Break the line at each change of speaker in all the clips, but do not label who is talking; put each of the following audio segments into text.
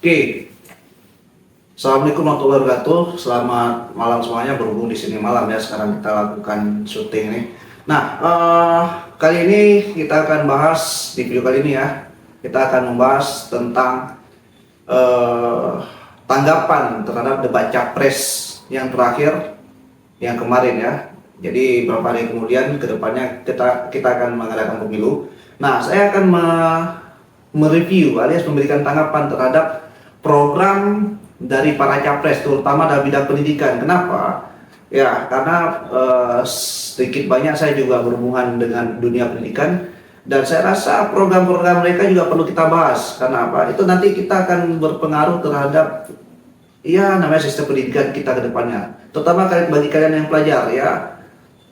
Oke, Assalamualaikum warahmatullahi wabarakatuh. Selamat malam semuanya. Berhubung di sini malam ya, sekarang kita lakukan syuting nih. Nah, kali ini kita akan bahas di video kali ini ya. Kita akan membahas tentang tanggapan terhadap debat capres yang terakhir, yang kemarin ya. Jadi beberapa hari kemudian kedepannya kita akan mengadakan pemilu. Nah, saya akan mereview alias memberikan tanggapan terhadap program dari para capres, terutama dalam bidang pendidikan. Kenapa? Ya, karena sedikit banyak saya juga berhubungan dengan dunia pendidikan, dan saya rasa program-program mereka juga perlu kita bahas. Karena apa? Itu nanti kita akan berpengaruh terhadap ya namanya sistem pendidikan kita ke depannya. Terutama bagi kalian yang pelajar ya.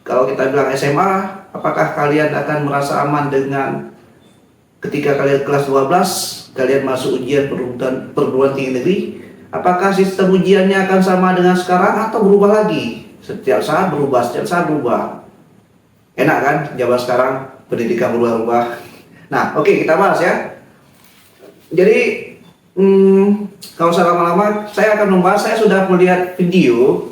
Kalau kita bilang SMA, apakah kalian akan merasa aman dengan ketika kalian kelas 12, kalian masuk ujian perguruan tinggi negeri? Apakah sistem ujiannya akan sama dengan sekarang atau berubah lagi? Setiap saat berubah, setiap saat berubah. Enak kan zaman sekarang pendidikan berubah-ubah. Nah, oke, kita bahas ya. Jadi kalau saya lama-lama, saya akan membahas. Saya sudah melihat video,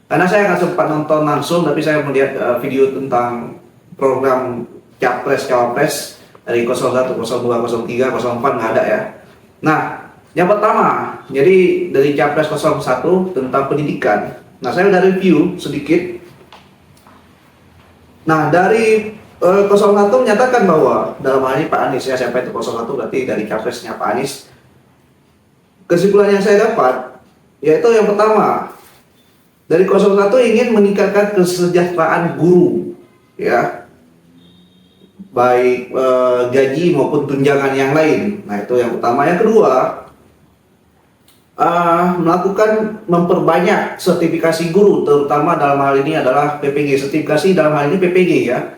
karena saya akan sempat nonton langsung, tapi saya melihat video tentang program capres-cawapres dari 01, 02, 03, 04 nggak ada ya. Nah, yang pertama, jadi dari capres 01 tentang pendidikan. Nah, saya udah review sedikit. Nah, dari 01 menyatakan bahwa dalam hal ini Pak Anies ya, siapa itu 01 berarti dari capresnya Pak Anies. Kesimpulan yang saya dapat yaitu yang pertama, dari 01 ingin meningkatkan kesejahteraan guru ya, baik gaji maupun tunjangan yang lain. Nah, itu yang pertama. Yang kedua, melakukan memperbanyak sertifikasi guru, terutama dalam hal ini adalah PPG. Sertifikasi dalam hal ini PPG ya.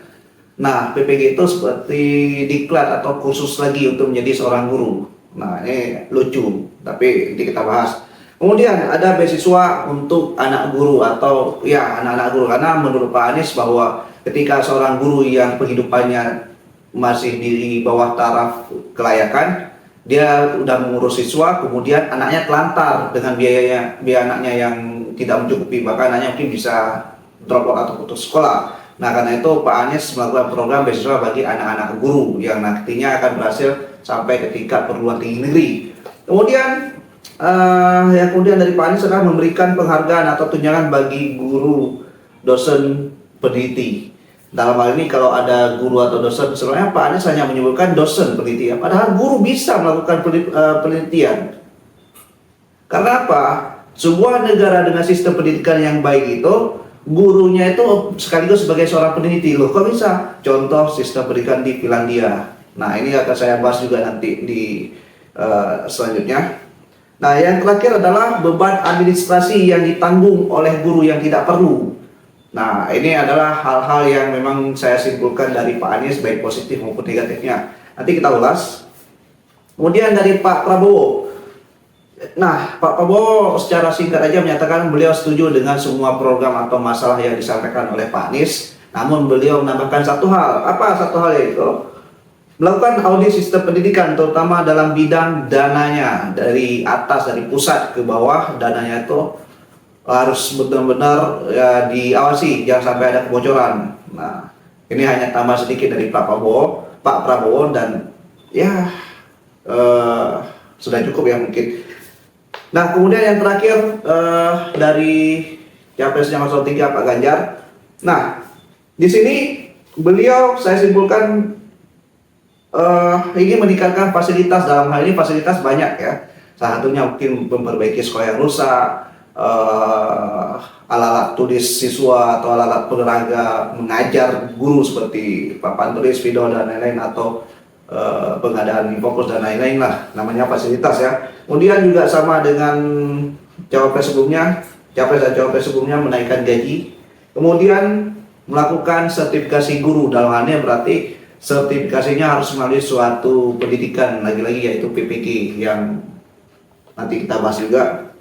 Nah, PPG itu seperti diklat atau kursus lagi untuk menjadi seorang guru. Nah, ini lucu, tapi nanti kita bahas. Kemudian ada beasiswa untuk anak guru atau ya anak-anak guru, karena menurut Pak Anies bahwa ketika seorang guru yang penghidupannya masih di bawah taraf kelayakan, dia udah mengurus siswa, kemudian anaknya telantar dengan biaya anaknya yang tidak mencukupi, bahkan anaknya mungkin bisa drop out atau putus sekolah. Nah, karena itu Pak Anies melakukan program beasiswa bagi anak-anak guru yang nantinya akan berhasil sampai ke tingkat perguruan tinggi negeri. Kemudian yang kemudian dari Pak Anies adalah memberikan penghargaan atau tunjangan bagi guru, dosen, peneliti. Dalam hal ini kalau ada guru atau dosen, sebenarnya Pak Anies hanya menyebutkan dosen peneliti, padahal guru bisa melakukan penelitian. Karena apa? Sebuah negara dengan sistem pendidikan yang baik itu, gurunya itu sekaligus sebagai seorang peneliti. Loh, kok bisa? Contoh sistem pendidikan di Finlandia. Nah, ini akan saya bahas juga nanti di selanjutnya. Nah, yang terakhir adalah beban administrasi yang ditanggung oleh guru yang tidak perlu. Nah, ini adalah hal-hal yang memang saya simpulkan dari Pak Anies, baik positif maupun negatifnya. Nanti kita ulas. Kemudian dari Pak Prabowo. Nah, Pak Prabowo secara singkat aja menyatakan beliau setuju dengan semua program atau masalah yang disampaikan oleh Pak Anies. Namun beliau menambahkan satu hal. Apa satu hal itu? Melakukan audit sistem pendidikan, terutama dalam bidang dananya, dari atas, dari pusat ke bawah, dananya itu harus benar-benar ya, diawasi, jangan sampai ada kebocoran. Nah, ini hanya tambah sedikit dari Pak Prabowo, dan ya sudah cukup ya mungkin. Nah, kemudian yang terakhir dari capresnya 03 Pak Ganjar. Nah, di sini beliau saya simpulkan ingin meningkatkan fasilitas. Dalam hal ini fasilitas banyak ya. Salah satunya mungkin memperbaiki sekolah yang rusak, alat-alat tulis siswa atau alat-alat penerangan mengajar guru seperti papan tulis, video dan lain-lain, atau pengadaan fokus dan lain-lain lah, namanya fasilitas ya. Kemudian juga sama dengan capres dan cawapres sebelumnya menaikkan gaji. Kemudian melakukan sertifikasi guru, dalam hal ini berarti sertifikasinya harus melalui suatu pendidikan lagi-lagi yaitu PPG yang nanti kita bahas juga.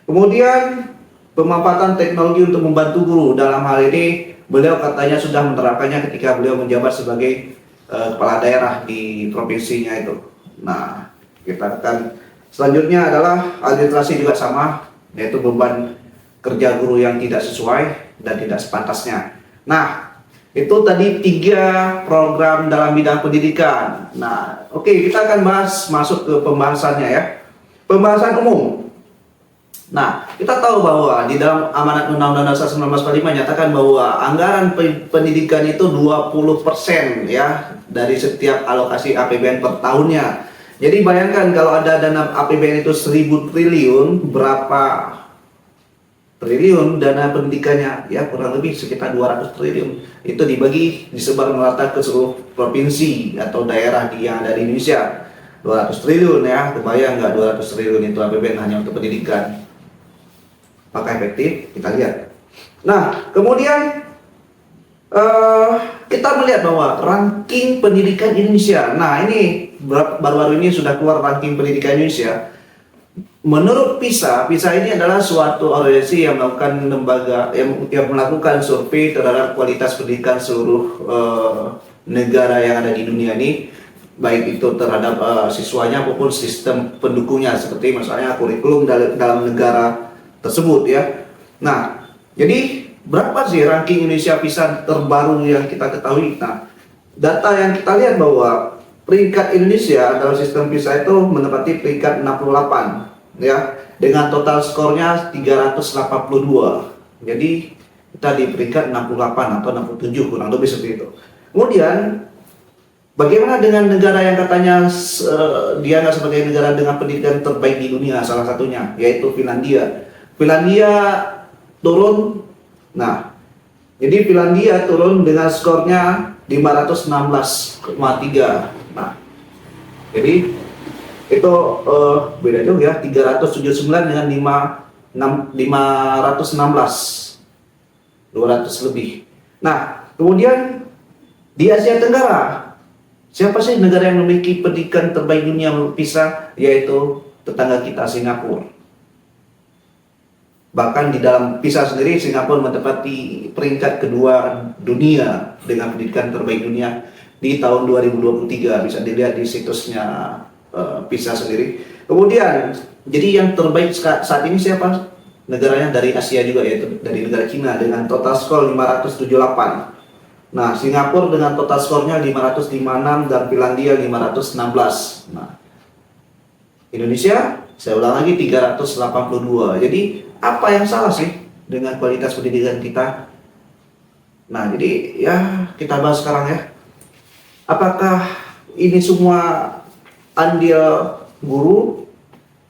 Kemudian pemanfaatan teknologi untuk membantu guru, dalam hal ini beliau katanya sudah menerapkannya ketika beliau menjabat sebagai kepala daerah di provinsinya itu. Nah, kita akan Selanjutnya adalah administrasi juga sama, yaitu beban kerja guru yang tidak sesuai dan tidak sepantasnya. Nah, itu tadi 3 program dalam bidang pendidikan. Nah, oke, kita akan masuk ke pembahasannya ya. Pembahasan umum. Nah, kita tahu bahwa di dalam amanat Undang-Undang Dasar 1945 menyatakan bahwa anggaran pendidikan itu 20% ya dari setiap alokasi APBN per tahunnya. Jadi bayangkan kalau ada dana APBN itu 1000 triliun, berapa triliun dana pendidikannya? Ya kurang lebih sekitar 200 triliun. Itu disebar merata ke seluruh provinsi atau daerah yang ada di Indonesia. 200 triliun ya, kebayang nggak 200 triliun itu APBN hanya untuk pendidikan? Apakah efektif? Kita lihat. Nah, kemudian kita melihat bahwa ranking pendidikan Indonesia. Nah, ini baru-baru ini sudah keluar ranking pendidikan Indonesia. Menurut PISA ini adalah suatu organisasi yang melakukan survei terhadap kualitas pendidikan seluruh negara yang ada di dunia ini, baik itu terhadap siswanya maupun sistem pendukungnya, seperti misalnya kurikulum dalam negara tersebut ya. Nah, jadi berapa sih ranking Indonesia PISA terbaru yang kita ketahui? Nah, data yang kita lihat bahwa peringkat Indonesia dalam sistem PISA itu menempati peringkat 68 ya, dengan total skornya 382. Jadi kita di peringkat 68 atau 67 kurang lebih seperti itu. Kemudian bagaimana dengan negara yang katanya dianggap sebagai negara dengan pendidikan terbaik di dunia, salah satunya yaitu Finlandia. Finlandia turun. Nah, jadi Finlandia turun dengan skornya 516,3. Nah, jadi itu beda jauh ya, 379 dengan 516, 200 lebih. Nah, kemudian di Asia Tenggara, siapa sih negara yang memiliki pendidikan terbaik dunia menurut PISA? Yaitu tetangga kita, Singapura. Bahkan di dalam PISA sendiri, Singapura menempati peringkat kedua dunia dengan pendidikan terbaik dunia di tahun 2023. Bisa dilihat di situsnya PISA sendiri. Kemudian, jadi yang terbaik saat ini siapa? Negaranya dari Asia juga, yaitu dari negara Cina dengan total skor 578. Nah, Singapura dengan total skornya 556 dan Finlandia 516. Nah, Indonesia, saya ulang lagi, 382. Jadi apa yang salah sih dengan kualitas pendidikan kita? Nah, jadi ya kita bahas sekarang ya. Apakah ini semua andil guru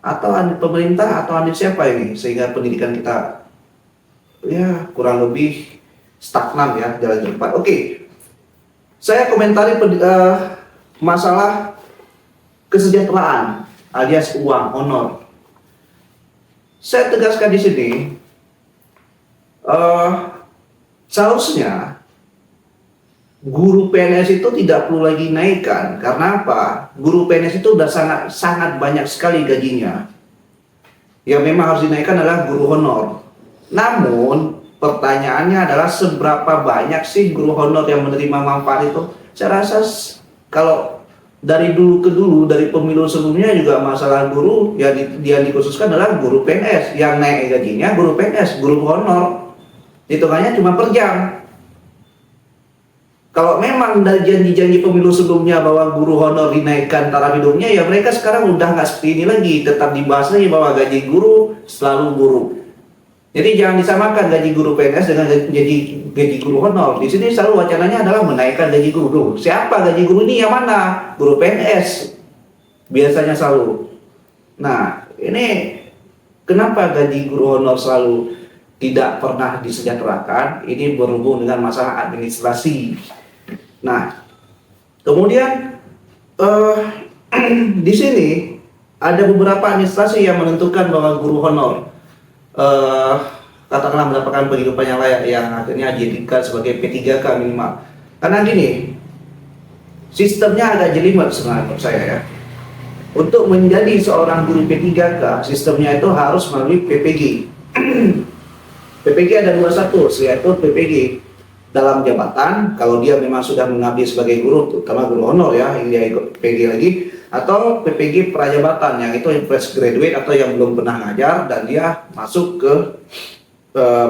atau andil pemerintah atau andil siapa ini sehingga pendidikan kita ya kurang lebih stagnan ya, jalan cepat. Oke. Saya komentari masalah kesejahteraan alias uang, honor. Saya tegaskan di sini, seharusnya guru PNS itu tidak perlu lagi naikkan. Karena apa? Guru PNS itu sudah sangat banyak sekali gajinya. Yang memang harus dinaikkan adalah guru honor. Namun pertanyaannya adalah seberapa banyak sih guru honor yang menerima manfaat itu? Saya rasa kalau dari dulu ke dulu, dari pemilu sebelumnya juga masalah guru yang dikhususkan adalah guru PNS. Yang naik gajinya guru PNS, guru honor. Hitungannya cuma per jam. Kalau memang dari janji-janji pemilu sebelumnya bahwa guru honor dinaikkan taraf hidupnya, ya mereka sekarang udah nggak seperti ini lagi. Tetap dibahas lagi bahwa gaji guru selalu guru. Jadi jangan disamakan gaji guru PNS dengan gaji guru honor. Di sini selalu wacananya adalah menaikkan gaji guru. Siapa gaji guru ini yang mana? Guru PNS. Biasanya selalu. Nah, ini kenapa gaji guru honor selalu tidak pernah disejahterakan? Ini berhubung dengan masalah administrasi. Nah, kemudian di sini ada beberapa administrasi yang menentukan bahwa guru honor katakanlah mendapatkan penghidupan yang layak, yang akhirnya dijadikan sebagai P3K minimal. Karena gini, sistemnya agak jelimet sebenarnya menurut saya ya. Untuk menjadi seorang guru P3K, sistemnya itu harus melalui PPG. PPG ada dua status, yaitu PPG dalam jabatan, kalau dia memang sudah mengabdi sebagai guru, terutama guru honor ya, yang dia ikut PPG lagi, atau PPG prajabatan yang itu yang fresh graduate atau yang belum pernah ngajar dan dia masuk ke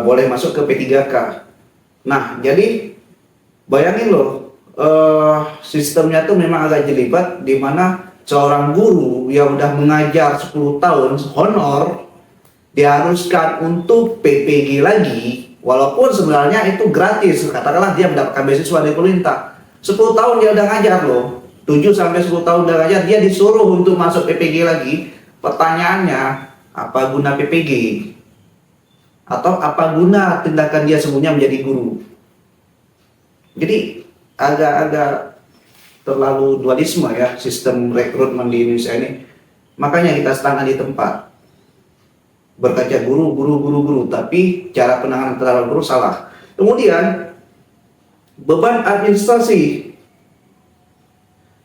boleh masuk ke P3K. Nah, jadi bayangin loh, sistemnya tuh memang agak jelibat, di mana seorang guru yang udah mengajar 10 tahun honor diharuskan untuk PPG lagi, walaupun sebenarnya itu gratis. Katakanlah dia mendapatkan beasiswa dari pemerintah, 10 tahun dia udah ngajar loh, 7 sampai 10 tahun udah ngajar, dia disuruh untuk masuk PPG lagi. Pertanyaannya, apa guna PPG? Atau apa guna tindakan dia sebelumnya menjadi guru? Jadi agak-agak terlalu dualisme ya sistem rekrutmen di Indonesia ini. Makanya kita stagnan di tempat, berkaca guru, tapi cara penanganan terhadap guru salah. Kemudian beban administrasi.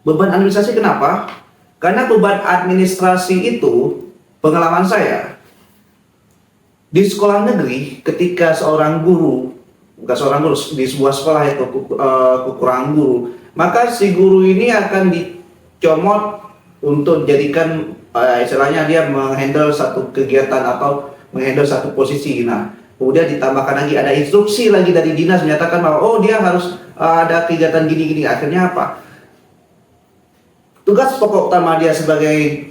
Beban administrasi kenapa? Karena beban administrasi itu, pengalaman saya di sekolah negeri, ketika seorang guru, bukan seorang guru, di sebuah sekolah itu kekurangan guru, maka si guru ini akan dicomot untuk jadikan istilahnya dia menghandle satu kegiatan atau menghandle satu posisi. Nah, kemudian ditambahkan lagi ada instruksi lagi dari dinas menyatakan bahwa oh dia harus ada kegiatan gini-gini. Akhirnya apa? Tugas pokok utama dia sebagai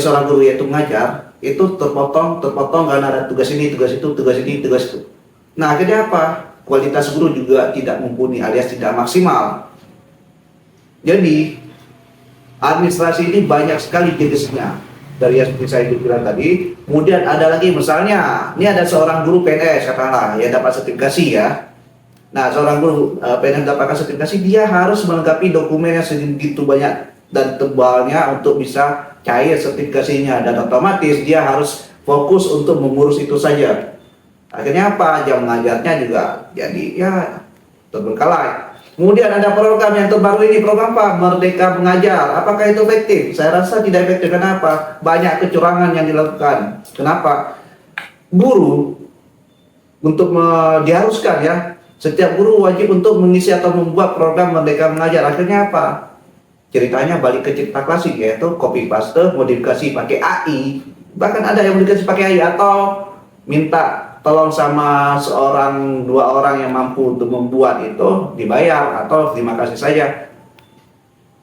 seorang guru, yaitu mengajar, itu terpotong karena ada tugas ini, tugas itu, tugas ini, tugas itu. Nah, akhirnya apa? Kualitas guru juga tidak mumpuni alias tidak maksimal. Jadi administrasi ini banyak sekali jenisnya, dari yang seperti saya bilang tadi. Kemudian ada lagi misalnya, ini ada seorang guru PNS katakanlah ya dapat sertifikasi ya. Nah, seorang guru PNS dapatkan sertifikasi, dia harus melengkapi dokumennya segitu banyak dan tebalnya untuk bisa cair sertifikasinya, dan otomatis dia harus fokus untuk mengurus itu saja. Akhirnya apa? Jam mengajarnya juga jadi ya terbengkalai. Kemudian ada program yang terbaru ini, program apa? Merdeka Mengajar. Apakah itu efektif? Saya rasa tidak efektif. Kenapa? Banyak kecurangan yang dilakukan. Kenapa? Guru untuk diharuskan ya, setiap guru wajib untuk mengisi atau membuat program Merdeka Mengajar. Akhirnya apa? Ceritanya balik ke cerita klasik, yaitu copy paste, modifikasi pakai AI. Bahkan ada yang modifikasi pakai AI atau minta tolong sama dua orang yang mampu untuk membuat itu, dibayar atau terima kasih saja.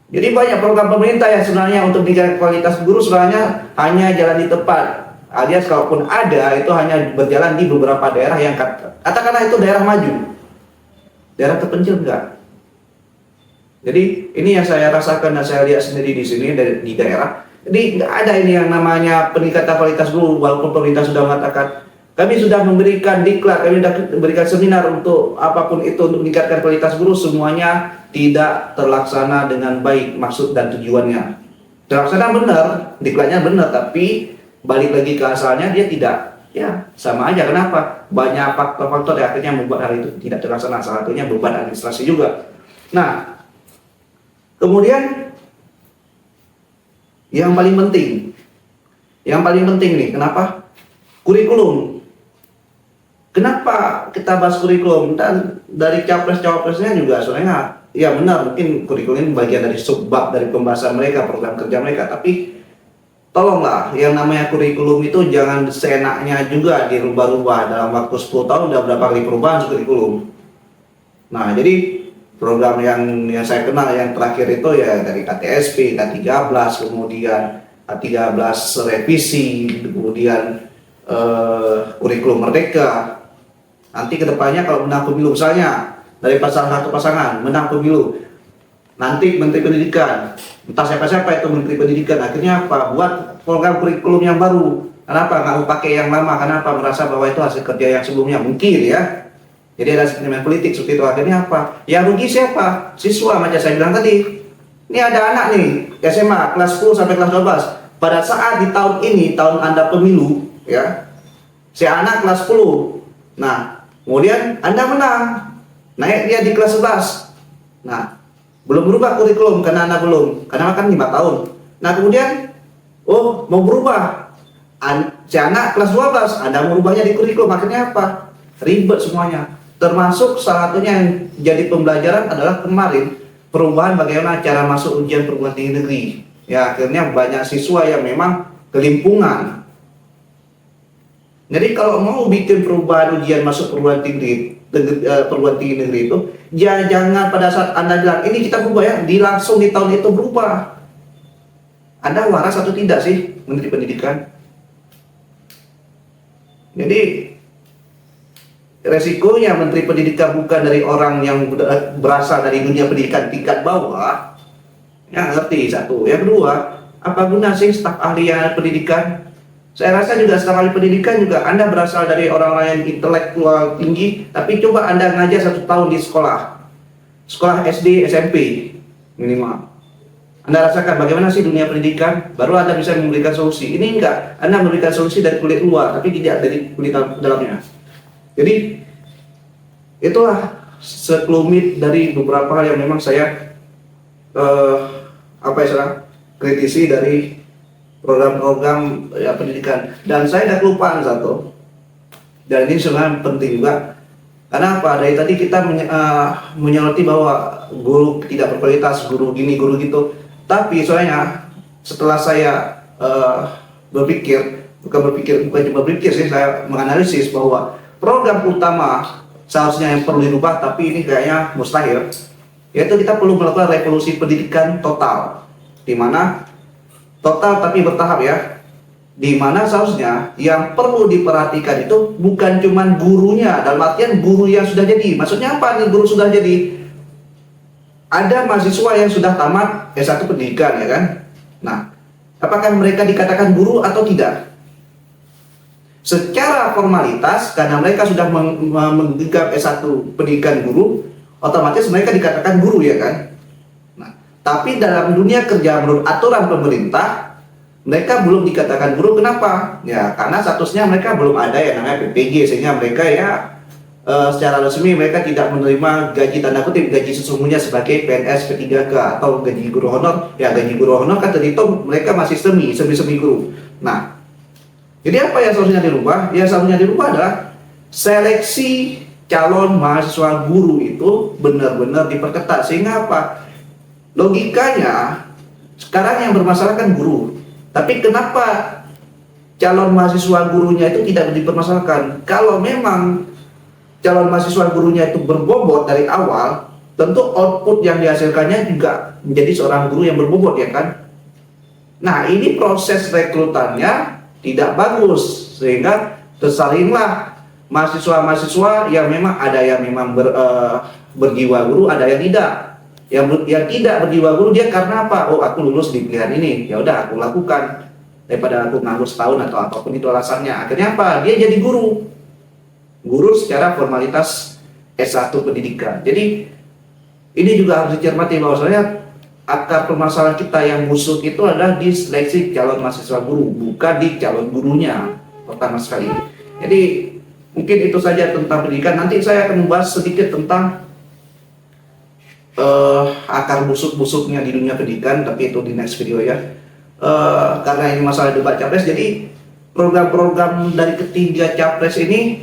Jadi banyak program pemerintah yang sebenarnya untuk meningkatkan kualitas guru sebenarnya hanya jalan di tempat, alias kalaupun ada itu hanya berjalan di beberapa daerah yang katakanlah itu daerah maju, daerah terpencil enggak. Jadi ini yang saya rasakan dan saya lihat sendiri di sini di daerah. Jadi nggak ada ini yang namanya peningkatan kualitas guru, walaupun pemerintah sudah mengatakan kami sudah memberikan diklat, kami sudah memberikan seminar untuk apapun itu untuk meningkatkan kualitas guru, semuanya tidak terlaksana dengan baik maksud dan tujuannya. Terlaksana benar, diklatnya benar, tapi balik lagi ke asalnya dia tidak, ya sama aja. Kenapa? Banyak faktor-faktor yang akhirnya membuat hal itu tidak terlaksana. Salah satunya beban administrasi juga. Nah, kemudian yang paling penting nih, kenapa? Kurikulum. Kenapa kita bahas kurikulum? Dan dari capres-cawapresnya juga sebenarnya ya benar, mungkin kurikulum ini bagian dari subbab dari pembahasan mereka, program kerja mereka, tapi tolonglah yang namanya kurikulum itu jangan seenaknya juga dirubah-rubah. Dalam waktu 10 tahun udah berapa kali perubahan kurikulum. Nah, jadi program yang saya kenal yang terakhir itu ya dari KTSP, K13, kemudian K13 revisi, kemudian kurikulum merdeka. Nanti kedepannya kalau menang pemilu, misalnya dari satu pasangan menang pemilu, nanti Menteri Pendidikan, entah siapa-siapa itu Menteri Pendidikan, akhirnya apa? Buat program kurikulum yang baru. Kenapa? Nggak mau pakai yang lama. Kenapa? Merasa bahwa itu hasil kerja yang sebelumnya, mungkin ya. Jadi ada sentimen politik seperti itu. Akhirnya apa? Yang rugi siapa? Siswa, macam saya bilang tadi. Ini ada anak nih, SMA, kelas 10 sampai kelas 12. Pada saat di tahun ini, tahun Anda pemilu, ya, si anak kelas 10. Nah, kemudian Anda menang, naik dia di kelas 11. Nah, belum berubah kurikulum karena Anda belum, karena kan 5 tahun. Nah, kemudian, oh mau berubah, si anak kelas 12, Anda merubahnya di kurikulum. Akhirnya apa? Ribet semuanya. Termasuk salah satunya yang jadi pembelajaran adalah kemarin perubahan bagaimana cara masuk ujian perguruan tinggi negeri. Ya, akhirnya banyak siswa yang memang kelimpungan. Jadi kalau mau bikin perubahan ujian masuk perguruan tinggi negeri itu, jangan pada saat Anda bilang ini kita berubah ya, langsung di tahun itu berubah. Anda waras atau tidak sih Menteri Pendidikan? Jadi resikonya Menteri Pendidikan bukan dari orang yang berasal dari dunia pendidikan tingkat bawah, ya ngerti satu. Yang kedua, apa guna sih staf ahli pendidikan? Saya rasa juga staf ahli pendidikan juga Anda berasal dari orang-orang yang intelektual tinggi, tapi coba Anda ngajar 1 tahun di sekolah SD, SMP minimal. Anda rasakan bagaimana sih dunia pendidikan, baru Anda bisa memberikan solusi. Ini enggak, Anda memberikan solusi dari kulit luar, tapi tidak dari kulit dalamnya. Jadi itulah sekelumit dari beberapa hal yang memang saya kritisi dari program-program ya, pendidikan. Dan saya tidak kelupaan satu, dan ini sebenarnya penting juga. Karena apa? Dari tadi kita menyoroti bahwa guru tidak berkualitas, guru gini, guru gitu. Tapi soalnya setelah saya bukan cuma berpikir sih, saya menganalisis bahwa program utama seharusnya yang perlu dirubah, tapi ini kayaknya mustahil, yaitu kita perlu melakukan revolusi pendidikan total, di mana total tapi bertahap ya, di mana seharusnya yang perlu diperhatikan itu bukan cuma gurunya, dalam artian guru yang sudah jadi. Maksudnya apa nih guru sudah jadi? Ada mahasiswa yang sudah tamat S1 pendidikan ya kan? Nah, apakah mereka dikatakan guru atau tidak? Secara formalitas, karena mereka sudah menggenggam S1 pendidikan guru, otomatis mereka dikatakan guru ya kan? Nah, tapi dalam dunia kerja menurut aturan pemerintah, mereka belum dikatakan guru. Kenapa? Ya karena statusnya mereka belum ada yang namanya PPG, sehingga mereka ya secara resmi mereka tidak menerima gaji tanda kutip gaji sesungguhnya sebagai PNS P3K atau gaji guru honor. Ya gaji guru honor kan terhitung mereka masih semi guru. Nah, jadi apa yang seharusnya dirubah? Yang seharusnya dirubah adalah seleksi calon mahasiswa guru itu benar-benar diperketat. Sehingga apa? Logikanya sekarang yang bermasalah kan guru. Tapi kenapa calon mahasiswa gurunya itu tidak dipermasalahkan? Kalau memang calon mahasiswa gurunya itu berbobot dari awal, tentu output yang dihasilkannya juga menjadi seorang guru yang berbobot ya kan? Nah, ini proses rekrutannya tidak bagus, sehingga tersalinlah mahasiswa-mahasiswa yang memang ada yang memang berjiwa guru, ada yang tidak. Yang tidak berjiwa guru dia karena apa? Oh, aku lulus di pilihan ini, ya udah aku lakukan daripada aku nganggur setahun atau apapun itu alasannya. Akhirnya apa? Dia jadi guru secara formalitas S1 pendidikan. Jadi ini juga harus dicermati bahwasanya akar permasalahan kita yang busuk itu adalah di seleksi calon mahasiswa guru, bukan di calon gurunya pertama sekali. Jadi mungkin itu saja tentang pendidikan. Nanti saya akan membahas sedikit tentang akar busuk-busuknya di dunia pendidikan, tapi itu di next video ya. Karena ini masalah debat capres, jadi program-program dari ketiga capres ini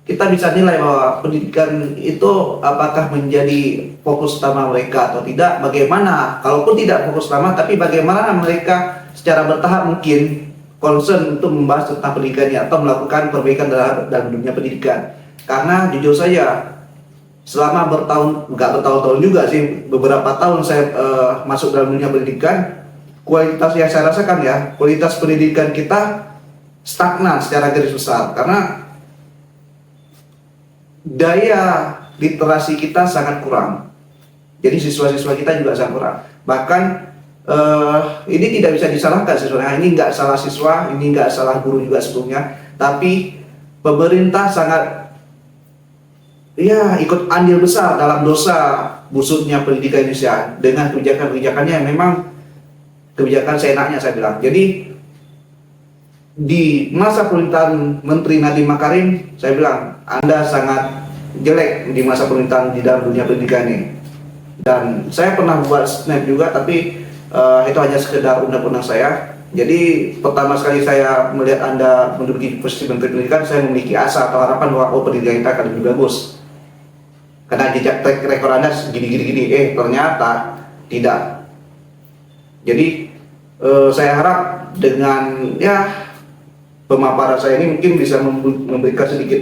kita bisa nilai bahwa pendidikan itu apakah menjadi fokus utama mereka atau tidak, bagaimana, kalaupun tidak fokus utama, tapi bagaimana mereka secara bertahap mungkin concern untuk membahas tentang pendidikannya atau melakukan perbaikan dalam dunia pendidikan. Karena jujur saja, selama bertahun-tahun juga sih, beberapa tahun saya masuk dalam dunia pendidikan, kualitas yang saya rasakan ya, kualitas pendidikan kita stagnan secara garis besar, karena daya literasi kita sangat kurang. Jadi siswa-siswa kita juga sangat kurang. Bahkan ini tidak bisa disalahkan sebenarnya. Ini nggak salah siswa, ini nggak salah guru juga sebelumnya. Tapi pemerintah sangat ya ikut andil besar dalam dosa busuknya pendidikan Indonesia dengan kebijakan-kebijakannya yang memang kebijakan seenaknya saya bilang. Jadi di masa pemerintahan Menteri Nadiem Makarim, saya bilang Anda sangat jelek di masa pemerintahan di dalam dunia pendidikan ini. Dan saya pernah buat snap juga, tapi itu hanya sekedar undang-undang saya. Jadi pertama sekali saya melihat Anda menduduki posisi Menteri Pendidikan, saya memiliki asa atau harapan bahwa pendidikan kita akan lebih bagus. karena jejak track record Anda gini, ternyata tidak. Jadi saya harap dengan ya pemaparan saya ini mungkin bisa memberikan sedikit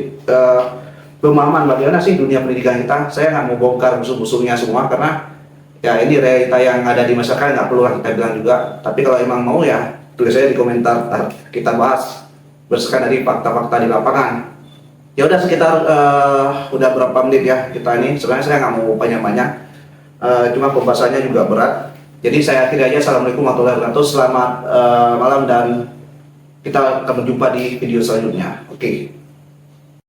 pemahaman bagaimana sih dunia pendidikan kita. Saya nggak mau bongkar musuh-musuhnya semua, karena ya ini realita yang ada di masyarakat, nggak perlu kita bilang juga. Tapi kalau emang mau ya tulis saya di komentar, kita bahas berdasarkan dari fakta-fakta di lapangan. Ya udah sekitar udah berapa menit ya kita ini. Sebenarnya saya nggak mau banyak-banyak, cuma pembahasannya juga berat. Jadi saya akhiri aja. Assalamualaikum warahmatullahi wabarakatuh. Selamat malam dan kita akan berjumpa di video selanjutnya. Oke.